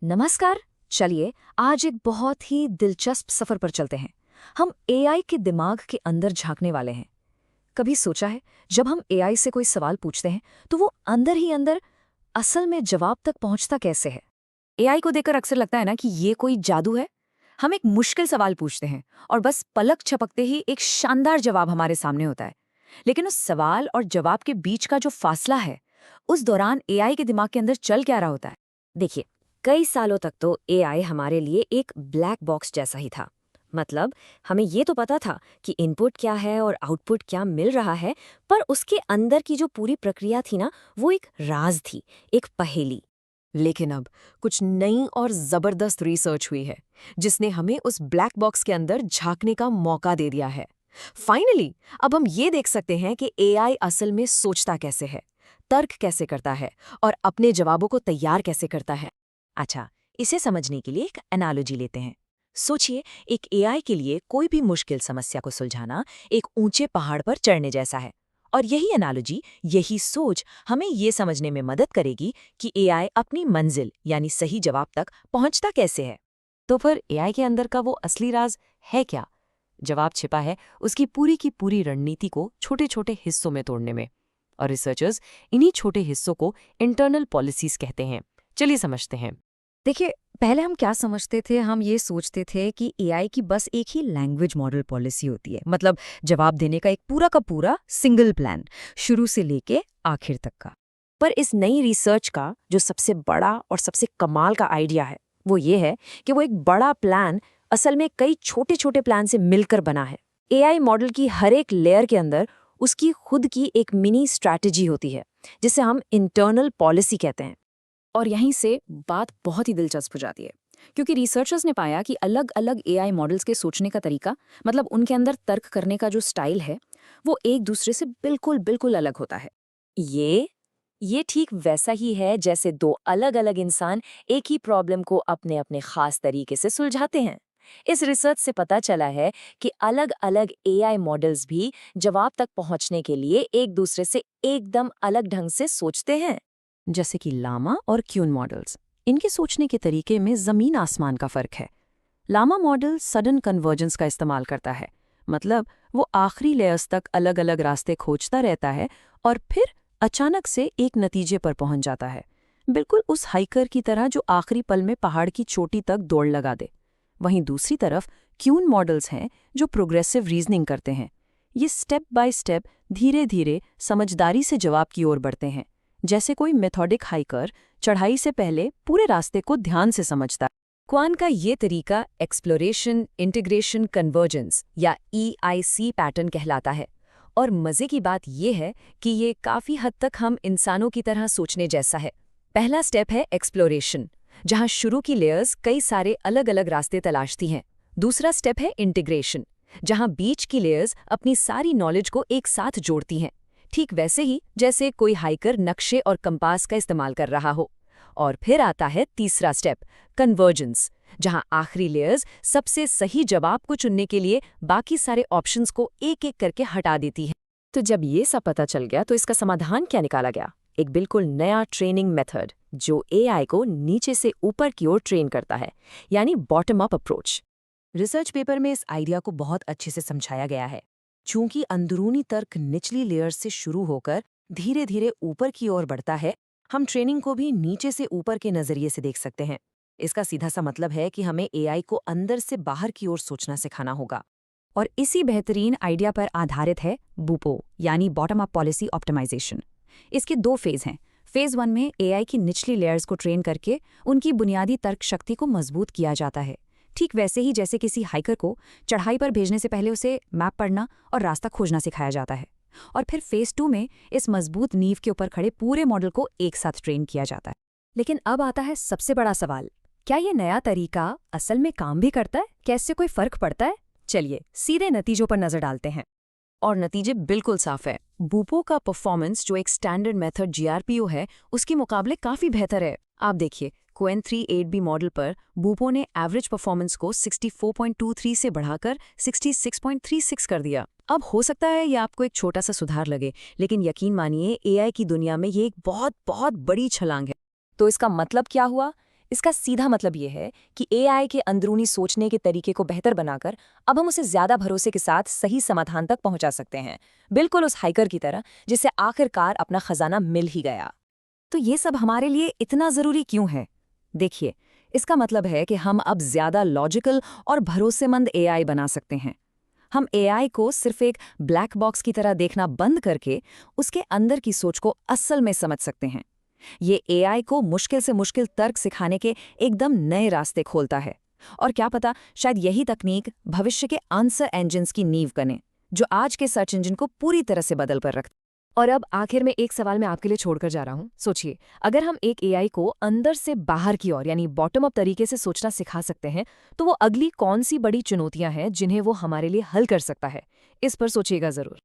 नमस्कार। चलिए आज एक बहुत ही दिलचस्प सफर पर चलते हैं। हम एआई के दिमाग के अंदर झांकने वाले हैं। कभी सोचा है जब हम एआई से कोई सवाल पूछते हैं तो वो अंदर ही अंदर असल में जवाब तक पहुंचता कैसे है। एआई को देखकर अक्सर लगता है ना कि ये कोई जादू है। हम एक मुश्किल सवाल पूछते हैं और बस पलक झपकते ही एक शानदार जवाब हमारे सामने होता है। लेकिन उस सवाल और जवाब के बीच का जो फासला है, उस दौरान एआई के दिमाग के अंदर चल क्या रहा होता है। देखिए, कई सालों तक तो एआई हमारे लिए एक ब्लैक बॉक्स जैसा ही था। मतलब हमें ये तो पता था कि इनपुट क्या है और आउटपुट क्या मिल रहा है, पर उसके अंदर की जो पूरी प्रक्रिया थी ना, वो एक राज थी, एक पहेली। लेकिन अब कुछ नई और जबरदस्त रिसर्च हुई है जिसने हमें उस ब्लैक बॉक्स के अंदर झांकने का मौका दे दिया है। फाइनली अब हम ये देख सकते हैं कि एआई असल में सोचता कैसे है, तर्क कैसे करता है और अपने जवाबों को तैयार कैसे करता है। अच्छा, इसे समझने के लिए एक एनालॉजी लेते हैं। सोचिए, एक एआई के लिए कोई भी मुश्किल समस्या को सुलझाना एक ऊंचे पहाड़ पर चढ़ने जैसा है। और यही एनालॉजी, यही सोच हमें ये समझने में मदद करेगी कि एआई अपनी मंजिल यानी सही जवाब तक पहुंचता कैसे है। तो फिर एआई के अंदर का वो असली राज है क्या? जवाब छिपा है उसकी पूरी रणनीति को छोटे छोटे हिस्सों में तोड़ने में। और रिसर्चर्स इन्हीं छोटे हिस्सों को इंटरनल पॉलिसीज कहते हैं। चलिए समझते हैं। देखिए, पहले हम क्या समझते थे, हम ये सोचते थे कि एआई की बस एक ही लैंग्वेज मॉडल पॉलिसी होती है। मतलब जवाब देने का एक पूरा का पूरा सिंगल प्लान, शुरू से लेके आखिर तक का। पर इस नई रिसर्च का जो सबसे बड़ा और सबसे कमाल का आइडिया है, वो ये है कि वो एक बड़ा प्लान असल में कई छोटे छोटे प्लान से मिलकर बना है। एआई मॉडल की हर एक लेयर के अंदर उसकी खुद की एक मिनी स्ट्रैटेजी होती है, जिसे हम इंटरनल पॉलिसी कहते हैं। और यहीं से बात बहुत ही दिलचस्प हो जाती है, क्योंकि रिसर्चर्स ने पाया कि अलग अलग एआई मॉडल्स के सोचने का तरीका, मतलब उनके अंदर तर्क करने का जो स्टाइल है, वो एक दूसरे से बिल्कुल बिल्कुल अलग होता है। ये ठीक वैसा ही है जैसे दो अलग अलग इंसान एक ही प्रॉब्लम को अपने अपने खास तरीके से सुलझाते हैं। इस रिसर्च से पता चला है कि अलग अलग एआई मॉडल्स भी जवाब तक पहुंचने के लिए एक दूसरे से एकदम अलग ढंग से सोचते हैं। जैसे कि लामा और क्यून मॉडल्स, इनके सोचने के तरीके में जमीन आसमान का फर्क है। लामा मॉडल सडन कन्वर्जेंस का इस्तेमाल करता है। मतलब वो आखिरी लेयर्स तक अलग अलग रास्ते खोजता रहता है और फिर अचानक से एक नतीजे पर पहुंच जाता है, बिल्कुल उस हाइकर की तरह जो आखिरी पल में पहाड़ की चोटी तक दौड़ लगा दे। वहीं दूसरी तरफ क्यून मॉडल्स हैं जो प्रोग्रेसिव रीजनिंग करते हैं। ये स्टेप बाय स्टेप धीरे धीरे समझदारी से जवाब की ओर बढ़ते हैं, जैसे कोई मेथोडिक हाइकर चढ़ाई से पहले पूरे रास्ते को ध्यान से समझता है। क्वान का ये तरीका एक्सप्लोरेशन, इंटीग्रेशन, कन्वर्जेंस या EIC पैटर्न कहलाता है। और मजे की बात यह है कि ये काफी हद तक हम इंसानों की तरह सोचने जैसा है। पहला स्टेप है एक्सप्लोरेशन, जहां शुरू की लेयर्स कई सारे अलग अलग रास्ते तलाशती हैं। दूसरा स्टेप है इंटीग्रेशन, जहां बीच की लेयर्स अपनी सारी नॉलेज को एक साथ जोड़ती हैं, ठीक वैसे ही जैसे कोई हाइकर नक्शे और कंपास का इस्तेमाल कर रहा हो। और फिर आता है तीसरा स्टेप, कन्वर्जेंस, जहां आखिरी लेयर्स सबसे सही जवाब को चुनने के लिए बाकी सारे ऑप्शंस को एक एक करके हटा देती है। तो जब ये सब पता चल गया तो इसका समाधान क्या निकाला गया? एक बिल्कुल नया ट्रेनिंग मेथड जो एआई को नीचे से ऊपर की ओर ट्रेन करता है, यानी bottom up approach. Research paper में इस आइडिया को बहुत अच्छे से समझाया गया है। चूंकि अंदरूनी तर्क निचली लेयर्स से शुरू होकर धीरे धीरे ऊपर की ओर बढ़ता है, हम ट्रेनिंग को भी नीचे से ऊपर के नजरिए से देख सकते हैं। इसका सीधा सा मतलब है कि हमें एआई को अंदर से बाहर की ओर सोचना सिखाना होगा। और इसी बेहतरीन आइडिया पर आधारित है बूपो, यानी बॉटम अप पॉलिसी ऑप्टिमाइजेशन। इसके दो फेज हैं। फेज 1 में एआई की निचली लेयर्स को ट्रेन करके उनकी बुनियादी तर्क शक्ति को मजबूत किया जाता है, ठीक वैसे ही जैसे किसी हाइकर को चढ़ाई पर भेजने से पहले उसे मैप पढ़ना और रास्ता खोजना सिखाया जाता है। और फिर फेज 2 में इस मजबूत नींव के ऊपर खड़े पूरे मॉडल को एक साथ ट्रेन किया जाता है। लेकिन अब आता है सबसे बड़ा सवाल, क्या ये नया तरीका असल में काम भी करता है? क्या इससे कोई फर्क पड़ता है? चलिए सीधे नतीजों पर नजर डालते हैं। और नतीजे बिल्कुल साफ है। बूपो का परफॉर्मेंस, जो एक स्टैंडर्ड मेथड GRPO है, उसके मुकाबले काफी बेहतर है। आप देखिए, क्वेन 3.8B मॉडल पर बूपो ने एवरेज परफॉर्मेंस को 64.23 से बढ़ाकर 66.36 कर दिया। अब हो सकता है ये आपको एक छोटा सा सुधार लगे, लेकिन यकीन मानिए एआई की दुनिया में ये एक बहुत बहुत बड़ी छलांग है। तो इसका मतलब क्या हुआ? इसका सीधा मतलब ये है कि एआई के अंदरूनी सोचने के तरीके को बेहतर बनाकर अब हम उसे ज्यादा भरोसे के साथ सही समाधान तक पहुंचा सकते हैं, बिल्कुल उस हाइकर की तरह जिसे आखिरकार अपना खजाना मिल ही गया। तो ये सब हमारे लिए इतना जरूरी क्यों है? देखिए, इसका मतलब है कि हम अब ज्यादा लॉजिकल और भरोसेमंद एआई बना सकते हैं। हम एआई को सिर्फ एक ब्लैक बॉक्स की तरह देखना बंद करके उसके अंदर की सोच को असल में समझ सकते हैं। ये एआई को मुश्किल से मुश्किल तर्क सिखाने के एकदम नए रास्ते खोलता है। और क्या पता, शायद यही तकनीक भविष्य के आंसर इंजन्स की नींव बने, जो आज के सर्च इंजन को पूरी तरह से बदल कर रखते। और अब आखिर में एक सवाल मैं आपके लिए छोड़कर जा रहा हूं। सोचिए, अगर हम एक एआई को अंदर से बाहर की ओर यानी बॉटम अप तरीके से सोचना सिखा सकते हैं, तो वो अगली कौन सी बड़ी चुनौतियां हैं जिन्हें वो हमारे लिए हल कर सकता है? इस पर सोचिएगा जरूर।